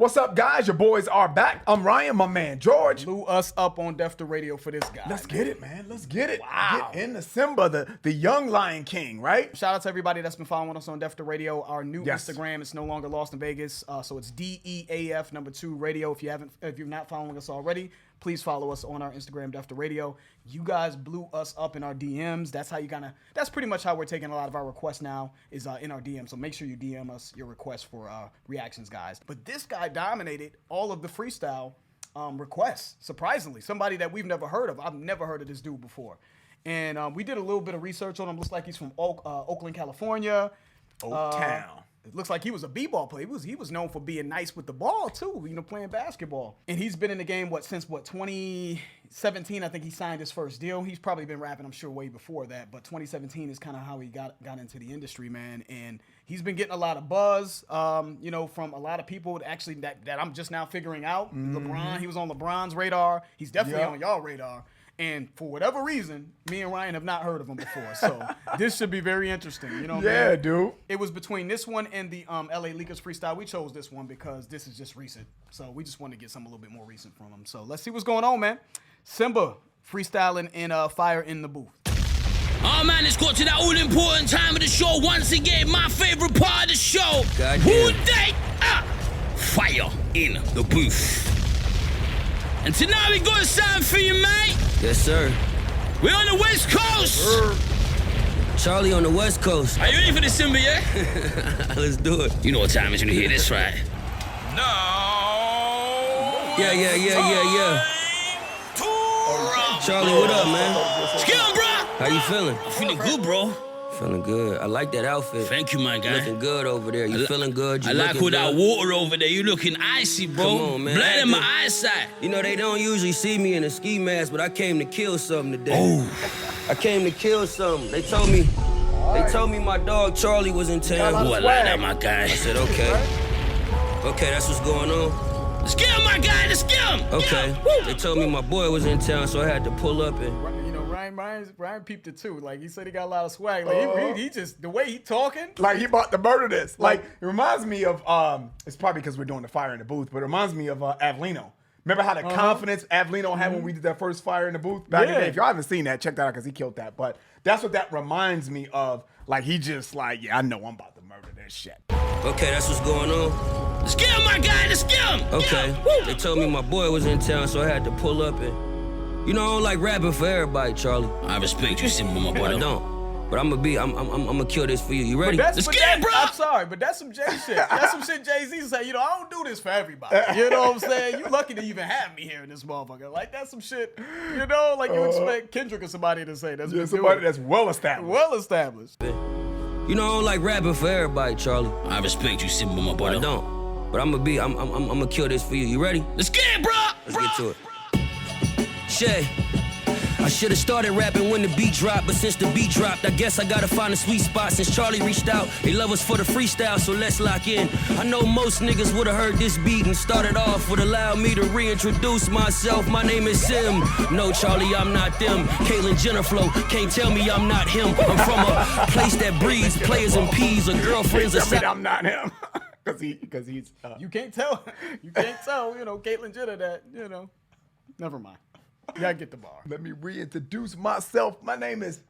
What's up, guys? Your boys are back. I'm Ryan, my man George. Blew us up on Def the Radio for this guy. Let's get it, man. Let's get it. Wow. Get in the Symba, the young Lion King, right? Shout out to everybody that's been following us on Def the Radio. Our new Yes. Instagram is no longer Lost in Vegas, so it's DEAF #2 Radio. If you're not following us already, please follow us on our Instagram, Def the Radio. You guys blew us up in our DMs. That's pretty much how we're taking a lot of our requests now, is in our DMs. So make sure you DM us your requests for reactions, guys. But this guy dominated all of the freestyle requests, surprisingly. Somebody that we've never heard of. I've never heard of this dude before. And we did a little bit of research on him. Looks like he's from Oakland, California. Oaktown. It looks like he was a b-ball player. He was known for being nice with the ball too, playing basketball. And he's been in the game since 2017. I think he signed his first deal. He's probably been rapping, I'm sure, way before that. But 2017 is kind of how he got into the industry, man. And he's been getting a lot of buzz, from a lot of people actually that I'm just now figuring out. LeBron, he was on LeBron's radar. He's definitely on y'all radar. And for whatever reason, me and Ryan have not heard of him before. So this should be very interesting. You know what I mean? Dude. It was between this one and the LA Lakers freestyle. We chose this one because this is just recent. So we just wanted to get something a little bit more recent from him. So let's see what's going on, man. Symba freestyling in Fire in the Booth. Oh man, it's got to that all-important time of the show. Once again, my favorite part of the show. Who they are? Fire in the Booth. And tonight we got a sound for you, mate. Yes, sir. We're on the West Coast. Charlie on the West Coast. Are you ready for the Symba, yeah? Let's do it. You know what time it is when you hear this, right? No. Yeah. Charlie, what up, man? Skill, bro. How you feeling? I'm feeling good, bro. Feeling good. I like that outfit. Thank you, my guy. Looking good over there. You feeling good? I like all that water over there. You looking icy, bro. Come on, man. Blood in my eyesight. You know, they don't usually see me in a ski mask, but I came to kill something today. Oh. I came to kill something. They told me my dog Charlie was in town. Oh, I like that, my guy. I said, okay. Okay, that's what's going on. Let's get him, my guy. Let's get him. Okay. They told me my boy was in town, so I had to pull up and... Ryan peeped it too. Like, he said he got a lot of swag. Like, he just, the way he talking. Like, he about to murder this. Like, it reminds me of, it's probably because we're doing the Fire in the Booth, but it reminds me of Avlino. Remember how the confidence Avlino had when we did that first Fire in the Booth back in the day? If y'all haven't seen that, check that out because he killed that. But that's what that reminds me of. Like, he just like, yeah, I know I'm about to murder this shit. Okay, that's what's going on. Let's get him, my guy. Let's get him. Okay. They told me my boy was in town, so I had to pull up and... You know, I don't like rapping for everybody, Charlie. I respect you, Symba, my brother. I don't. But I'm gonna kill this for you. You ready? Let's get it, bro. I'm sorry, but that's some Jay shit. That's some shit Jay-Z say, I don't do this for everybody. You know what I'm saying? You lucky to even have me here in this motherfucker. Like, that's some shit, like you expect Kendrick or somebody to say. That's somebody that's well established. Well established. You know, I don't like rapping for everybody, Charlie. I respect you, Symba, my brother. I don't. But I'm gonna kill this for you. You ready? Let's get it, bro. Let's get to it. Shay. I should've started rapping when the beat dropped, but since the beat dropped, I guess I gotta find a sweet spot. Since Charlie reached out, they love us for the freestyle, so let's lock in. I know most niggas would've heard this beat and started off would allow me to reintroduce myself. My name is Sim. No, Charlie, I'm not them. Caitlyn Jenner flow, can't tell me I'm not him. I'm from a place that breeds players and peas or girlfriends aside. I'm not him. Because he's... You can't tell. Caitlyn Jenner that, Never mind. You gotta get the bar. Let me reintroduce myself. My name is...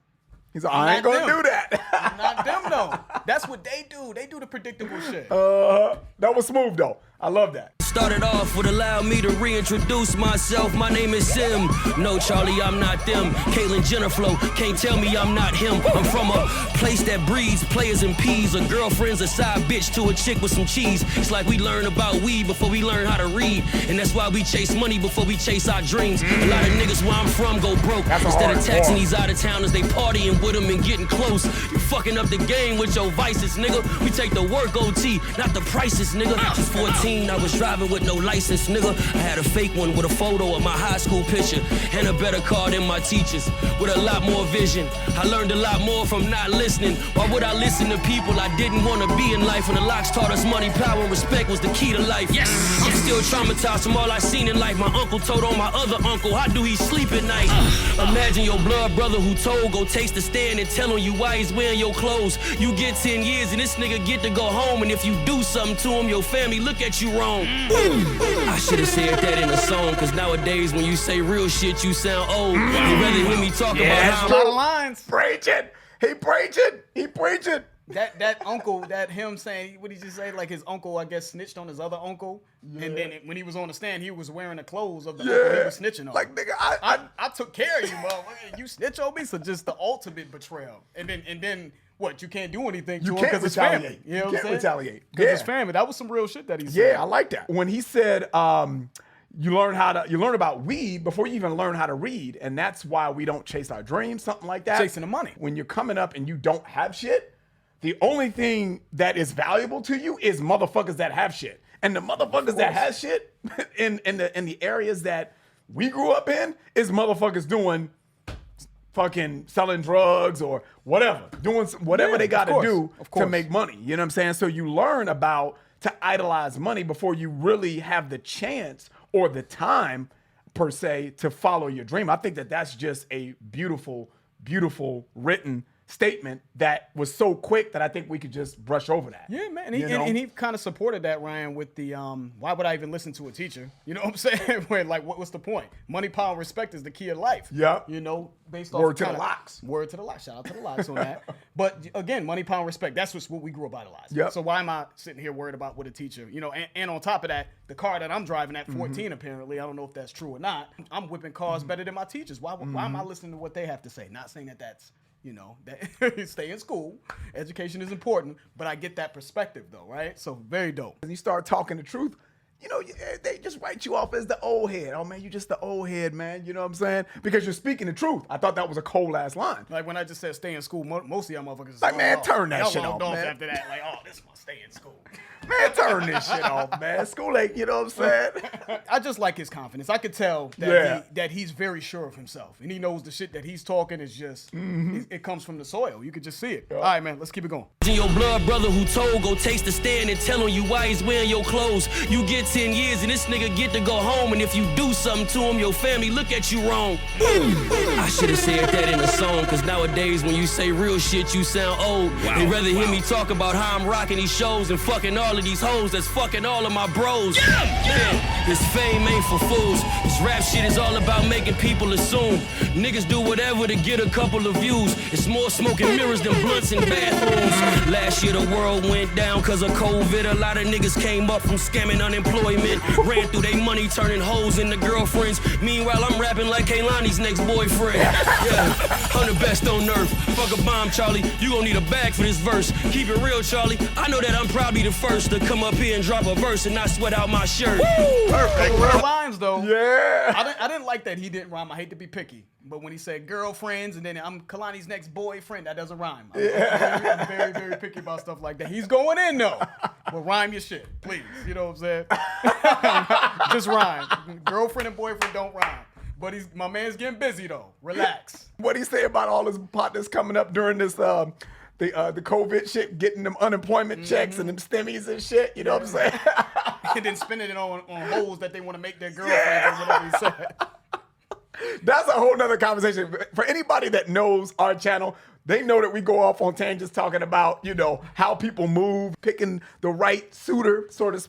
He's like, I ain't gonna do that. Not them, though. That's what they do. They do the predictable shit. That was smooth, though. I love that. Started off would allow me to reintroduce myself. My name is Sim. No, Charlie, I'm not them. Caitlyn Jenner flow, can't tell me I'm not him. I'm from a place that breeds players and peas or girlfriends a side bitch to a chick with some cheese. It's like we learn about weed before we learn how to read. And that's why we chase money before we chase our dreams. A lot of niggas where I'm from go broke. Instead of taxing these out-of-towners, they partying with them and getting close. You fucking up the game with your vices, nigga. We take the work OT, not the prices, nigga. Just 14, I was driving with no license, nigga. I had a fake one with a photo of my high school picture and a better car than my teachers with a lot more vision. I learned a lot more from not listening. Why would I listen to people I didn't want to be in life when the locks taught us money, power, and respect was the key to life? Yes. I'm still traumatized from all I seen in life. My uncle told on my other uncle, how do he sleep at night? Imagine your blood brother who told, go taste the stand and tell on you why he's wearing your clothes. You get 10 years and this nigga get to go home, and if you do something to him, your family look at you wrong. I should have said that in a song, cause nowadays when you say real shit, you sound old. You'd rather hear me talk about That's a lot of lines. Preaching. He preaching. That uncle, that him saying, what did he say? Like his uncle, I guess, snitched on his other uncle. Yeah. And then when he was on the stand, he was wearing the clothes of the uncle he was snitching on. Like, nigga, I took care of you, motherfucker. You snitch on me? So just the ultimate betrayal. And then what? You can't do anything to him because it's family. You know what I'm saying? Retaliate. Because it's family. That was some real shit that he said. Yeah, I like that. When he said, you learn about weed before you even learn how to read, and that's why we don't chase our dreams, something like that. Chasing the money. When you're coming up and you don't have shit, the only thing that is valuable to you is motherfuckers that have shit. And the motherfuckers that have shit in the areas that we grew up in is motherfuckers doing fucking selling drugs or whatever, doing whatever they got to do to make money. You know what I'm saying? So you learn about to idolize money before you really have the chance or the time per se to follow your dream. I think that that's just a beautiful, beautiful written statement that was so quick that I think we could just brush over that. Yeah, man. And he kind of supported that, Ryan, with the why would I even listen to a teacher? You know what I'm saying? Where, like, what's the point? Money, power, and respect is the key of life. Yeah. You know, based off Word to the locks. Word to the locks. Shout out to the locks on that. But again, money, power, and respect. That's what we grew up idolizing. Yep. So why am I sitting here worried about what a teacher? You know, and on top of that, the car that I'm driving at 14, apparently, I don't know if that's true or not. I'm whipping cars better than my teachers. Why am I listening to what they have to say? Not saying that that's. You know, that stay in school. Education is important, but I get that perspective though, right? So very dope. When you start talking the truth, you know, they just write you off as the old head. Oh man, you just the old head, man. You know what I'm saying? Because you're speaking the truth. I thought that was a cold ass line. Like when I just said stay in school, most of y'all motherfuckers like, man, turn that shit off, man. After that, like, oh, this must stay in school. Man, turn this shit off, man. School ain't, you know what I'm saying? I just like his confidence. I could tell that he's very sure of himself. And he knows the shit that he's talking is just, it comes from the soil. You could just see it. All right, man, let's keep it going. Your blood brother who told, go taste the stand and tell him you why he's wearing your clothes. You get 10 years and this nigga get to go home. And if you do something to him, your family look at you wrong. I should have said that in a song, cause nowadays when you say real shit, you sound old. They'd rather hear me talk about how I'm rocking these shows and fucking all of these hoes that's fucking all of my bros. Yeah. This fame ain't for fools. This rap shit is all about making people assume niggas do whatever to get a couple of views. It's more smoke and mirrors than blunts in bathrooms. Last year the world went down cause of COVID. A lot of niggas came up from scamming unemployment. Ran through their money turning hoes into girlfriends. Meanwhile I'm rapping like Kaylani's next boyfriend. Yeah, I'm the best on earth. Fuck a bomb, Charlie. You gon' need a bag for this verse. Keep it real, Charlie. I know that I'm probably the first to come up here and drop a verse and not sweat out my shirt. Woo! Perfect. Real lines though. Yeah. I didn't like that he didn't rhyme. I hate to be picky, but when he said girlfriends and then I'm Kalani's next boyfriend, that doesn't rhyme. I'm very, very picky about stuff like that. He's going in though. But rhyme your shit, please. You know what I'm saying? Just rhyme. Girlfriend and boyfriend don't rhyme. But my man's getting busy though. Relax. What he say about all his partners coming up during this the COVID shit, getting them unemployment checks and them stimmies and shit, you know what I'm saying? And then spending it on hoes that they want to make their girlfriends or whatever he said. That's a whole nother conversation. For anybody that knows our channel, they know that we go off on tangents talking about, you know, how people move, picking the right suitor, so to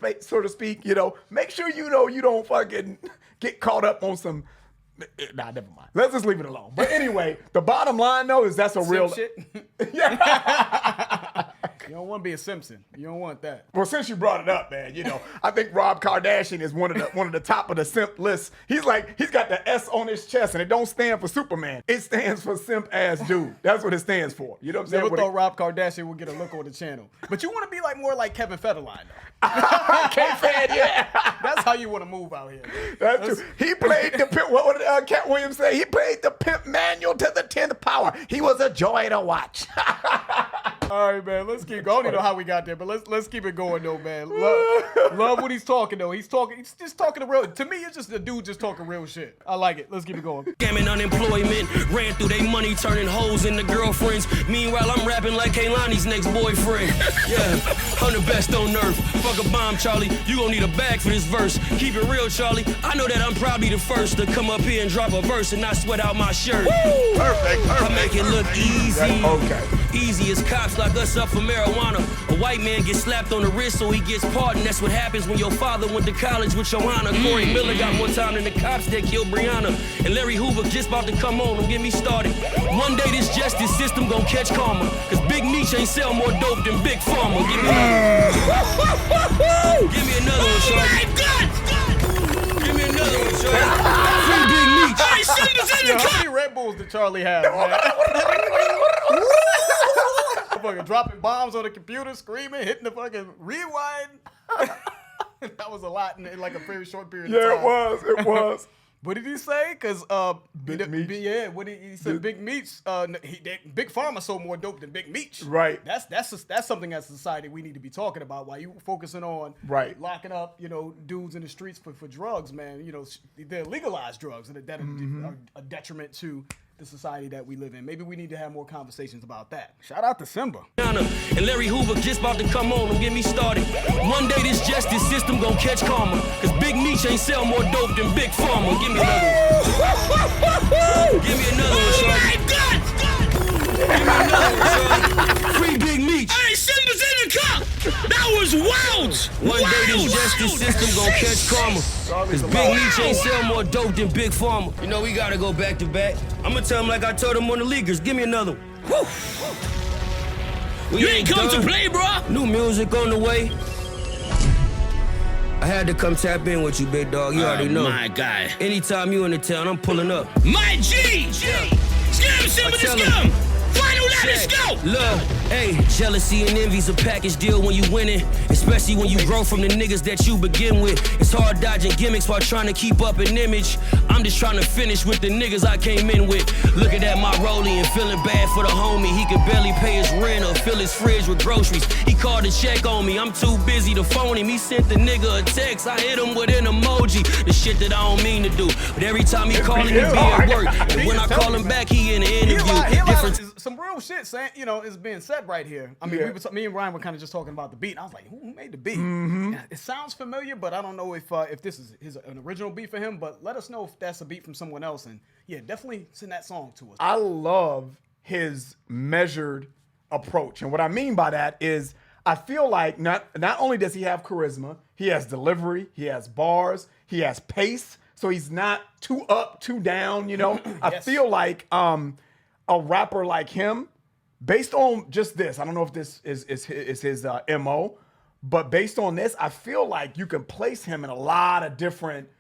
speak, you know. Make sure you know you don't fucking get caught up on some... Nah, never mind. Let's just leave it alone. But anyway, the bottom line though is that's a real shit. Yeah. You don't want to be a Simpson. You don't want that. Well, since you brought it up, man, you know, I think Rob Kardashian is one of the top of the simp list. He's got the S on his chest, and it don't stand for Superman. It stands for simp ass dude. That's what it stands for. You know what I'm saying? Never thought Rob Kardashian would get a look on the channel. But you want to be like more like Kevin Federline, though. K-Fed, yeah. That's how you want to move out here. That's true. He played the pimp. What did Cat Williams say? He played the pimp manual to the 10th power. He was a joy to watch. All right, man. Let's keep going. I don't even know how we got there, but let's keep it going, though, man. Love what he's talking, though. He's just talking the real. To me, it's just a dude just talking real shit. I like it. Let's keep it going. Scamming unemployment, ran through their money turning hoes into girlfriends. Meanwhile, I'm rapping like Kaylani's next boyfriend. Yeah, I'm the best on earth. Fuck a bomb, Charlie. You gon' need a bag for this verse. Keep it real, Charlie. I know that I'm probably the first to come up here and drop a verse and not sweat out my shirt. Perfect. I make it look easy. Okay. Easy as cops cops lock us up for marijuana. A white man gets slapped on the wrist so he gets pardoned. That's what happens when your father went to college with your honor. Corey Miller got more time than the cops that killed Breonna. And Larry Hoover just about to come on, don't get me started. One day this justice system gon' catch karma. Cause Big Meech ain't sell more dope than Big Pharma. Give me another one, shorty. Oh my God! Give me another one, shorty. Free Big Meech. Hey, Symba's in the How car! many Red Bulls did Charlie have, man? Fucking dropping bombs on the computer, screaming, hitting the fucking rewind. That was a lot in like a very short period of time. It was. What did he say? Cause Big Meech. Yeah, what did he say? Big Meech. Big Pharma sold more dope than Big Meech. Right. That's something as a society we need to be talking about. While you focusing on locking up, dudes in the streets for drugs, man. They're legalized drugs that are a detriment to the society that we live in. Maybe we need to have more conversations about that. Shout out to Symba. And Larry Hoover just about to come on, don't get me started. One day this justice system gon' catch karma. Cause Big Meech ain't sell more dope than Big Pharma. Give me another one. Give me another one, shorty. Oh my God! Give me another one, shorty. Free Big Meech. Hey, Symba's in the car! That was wild! One day this justice system gon' catch karma. Cause Big Meech ain't sell more dope than Big Pharma. We gotta go back to back. I'ma tell him like I told him on the leaguers. Give me another one. You ain't come to play, bro! New music on the way. I had to come tap in with you, big dog. You already know. My guy. Anytime you in the town, I'm pulling up. My G! Scam, Symba, the scam! Final lap, let's go! Look, hey, jealousy and envy's a package deal when you winning, especially when you grow from the niggas that you begin with. It's hard dodging gimmicks while trying to keep up an image. I'm just trying to finish with the niggas I came in with. Looking at my rollie and feeling bad for the homie. He could barely pay his rent or fill his fridge with groceries. He called to check on me, I'm too busy to phone him. He sent the nigga a text, I hit him with an emoji. The shit that I don't mean to do, but every time he calling me, be at work. And when I call him back, he in the interview. Some real shit saying, is being said right here. I mean, me and Ryan were kind of just talking about the beat. And I was like, who made the beat? It sounds familiar, but I don't know if this is an original beat for him. But let us know if that's a beat from someone else. And yeah, definitely send that song to us. I love his measured approach. And what I mean by that is I feel like not only does he have charisma, he has delivery, he has bars, he has pace. So he's not too up, too down, I feel like a rapper like him, based on just this, I don't know if this is his MO, but based on this, I feel like you can place him in a lot of different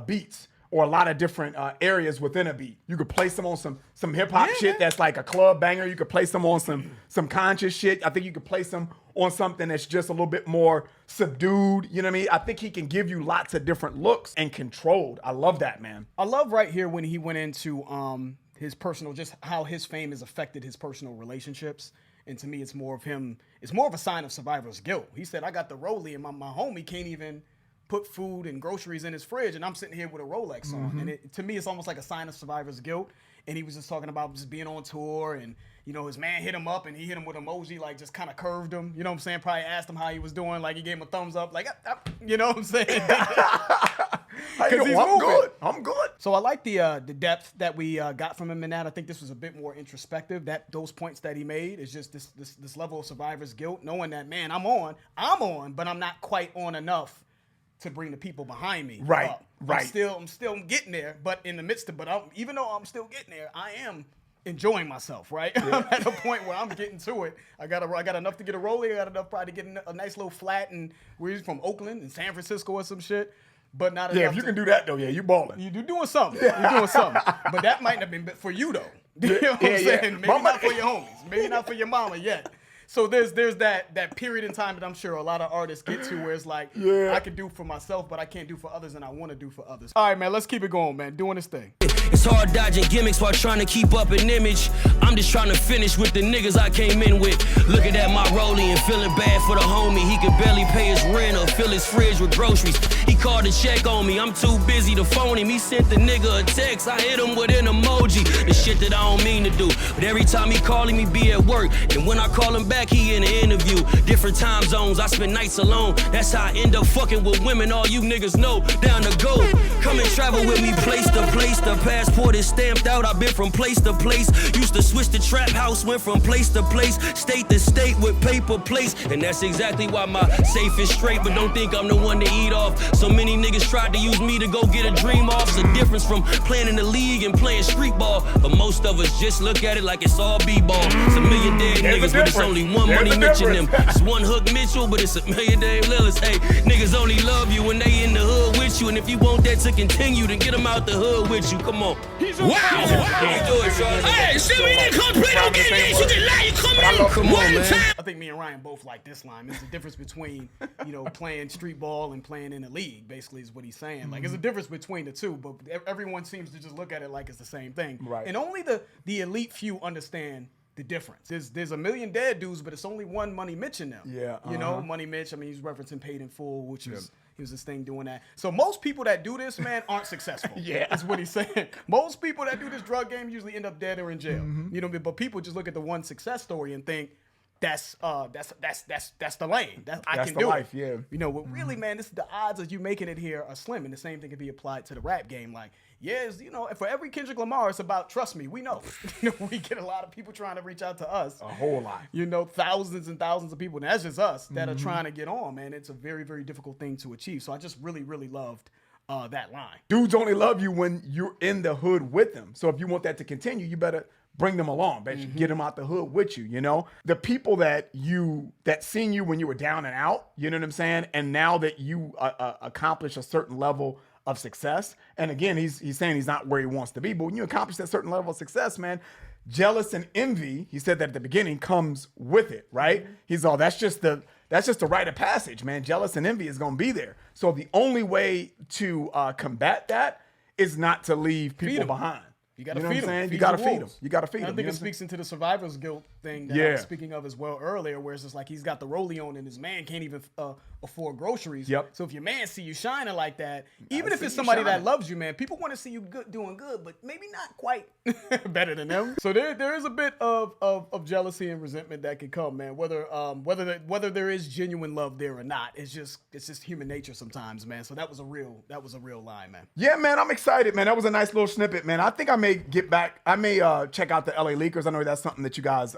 beats or a lot of different areas within a beat. You could place him on some hip hop shit that's like a club banger. You could place him on some conscious shit. I think you could place him on something that's just a little bit more subdued. You know what I mean? I think he can give you lots of different looks and controlled. I love that, man. I love right here when he went into his personal, just how his fame has affected his personal relationships. And to me, it's more of a sign of survivor's guilt. He said, I got the rollie and my homie can't even put food and groceries in his fridge and I'm sitting here with a Rolex on. And to me, it's almost like a sign of survivor's guilt. And he was just talking about just being on tour and, his man hit him up and he hit him with an emoji, like just kind of curved him. You know what I'm saying? Probably asked him how he was doing. Like he gave him a thumbs up. Like, you know what I'm saying? Because I'm good. So I like the depth that we got from him in that. I think this was a bit more introspective. Those points that he made is just this level of survivor's guilt, knowing that, man, I'm on, but I'm not quite on enough to bring the people behind me up. I'm still getting there, but in the midst of, even though I'm still getting there, I am enjoying myself, right? Yeah. I'm at a point where I'm getting to it. I got enough to get a rollie. I got enough probably to get a nice little flat, and we're from Oakland and San Francisco or some shit. But not enough. Yeah, if you can do that though, you balling. You're doing something. You're doing something. But that might not have been for you though. You know what I'm saying? Maybe not for your homies. Maybe not for your mama yet. So there's that period in time that I'm sure a lot of artists get to where it's like, I can do for myself, but I can't do for others, and I want to do for others. All right, man, let's keep it going, man. Doing this thing. It's hard dodging gimmicks while trying to keep up an image. I'm just trying to finish with the niggas I came in with. Looking at my rollie and feeling bad for the homie. He could barely pay his rent or fill his fridge with groceries. He called to check on me. I'm too busy to phone him. He sent the nigga a text. I hit him with an emoji. The shit that I don't mean to do. But every time he calling me, be at work. And when I call him back, he in the interview. Different time zones. I spend nights alone. That's how I end up fucking with women. All you niggas know. Down to go. Come and travel with me place to place to pay. passport is stamped out. I've been from place to place. Used to switch the trap house, went from place to place, state to state with paper plates. And that's exactly why my safe is straight. But don't think I'm the one to eat off. So many niggas tried to use me to go get a dream off. It's a difference from playing in the league and playing street ball. But most of us just look at it like it's all b-ball. It's a million dead niggas, but it's only one money Mitch in them. It's one Hook Mitchell, but it's a million Dave Lillis. Hey, niggas only love you when they in the hood with you. And if you want that to continue, then get them out the hood with you. Come on. Wow. Hey, see, we didn't complete on getting this. You just lie. You come in one time. I think me and Ryan both like this line. There's a difference between, playing street ball and playing in the league, basically, is what he's saying. Like, there's a difference between the two, but everyone seems to just look at it like it's the same thing. Right. And only the elite few understand the difference. There's a million dead dudes, but it's only one Money Mitch in them. Yeah. Money Mitch, I mean, he's referencing Paid in Full, which was... He was this thing doing that. So most people that do this, man, aren't successful. Yeah. That's what he's saying. Most people that do this drug game usually end up dead or in jail. But people just look at the one success story and think that's the lane. I can do life, it. yeah. But really, man, the odds of you making it here are slim, and the same thing can be applied to the rap game. Like, for every Kendrick Lamar, it's about trust me. We know. We get a lot of people trying to reach out to us. A whole lot. Thousands and thousands of people. And that's just us that are trying to get on, man. It's a very, very difficult thing to achieve. So I just really, really loved that line. Dudes only love you when you're in the hood with them. So if you want that to continue, you better bring them along, basically. Get them out the hood with you, The people that seen you when you were down and out, you know what I'm saying? And now that you accomplish a certain level of success, and again, he's saying he's not where he wants to be, but when you accomplish that certain level of success, man, jealous and envy, he said that at the beginning, comes with it, right? He's all, that's just the rite of passage, man. Jealous and envy is going to be there. So the only way to combat that is not to leave people behind. You got to feed them. You got to feed them. You got to feed them. I think it speaks into the survivor's guilt thing that I was speaking of as well earlier, where it's just like he's got the rollie on and his man can't even afford groceries. Yep. So if your man see you shining like that, even if it's somebody that loves you, man, people want to see you doing good, but maybe not quite better than them. So there is a bit of jealousy and resentment that can come, man. Whether there is genuine love there or not, it's just human nature sometimes, man. So that was a real line, man. Yeah, man, I'm excited, man. That was a nice little snippet, man. I think I may get back. I may check out the LA Leakers. I know that's something that you guys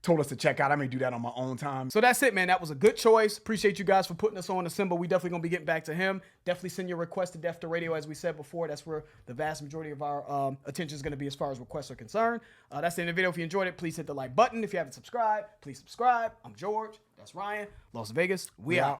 told us to check out. I may do that on my own time. So that's it, man. That was a good choice. Appreciate you guys for putting us on to Symba. We definitely going to be getting back to him. Definitely send your request to Def to Radio, as we said before. That's where the vast majority of our attention is going to be as far as requests are concerned. That's the end of the video. If you enjoyed it, please hit the like button. If you haven't subscribed, please subscribe. I'm George. That's Ryan. Las Vegas. We out.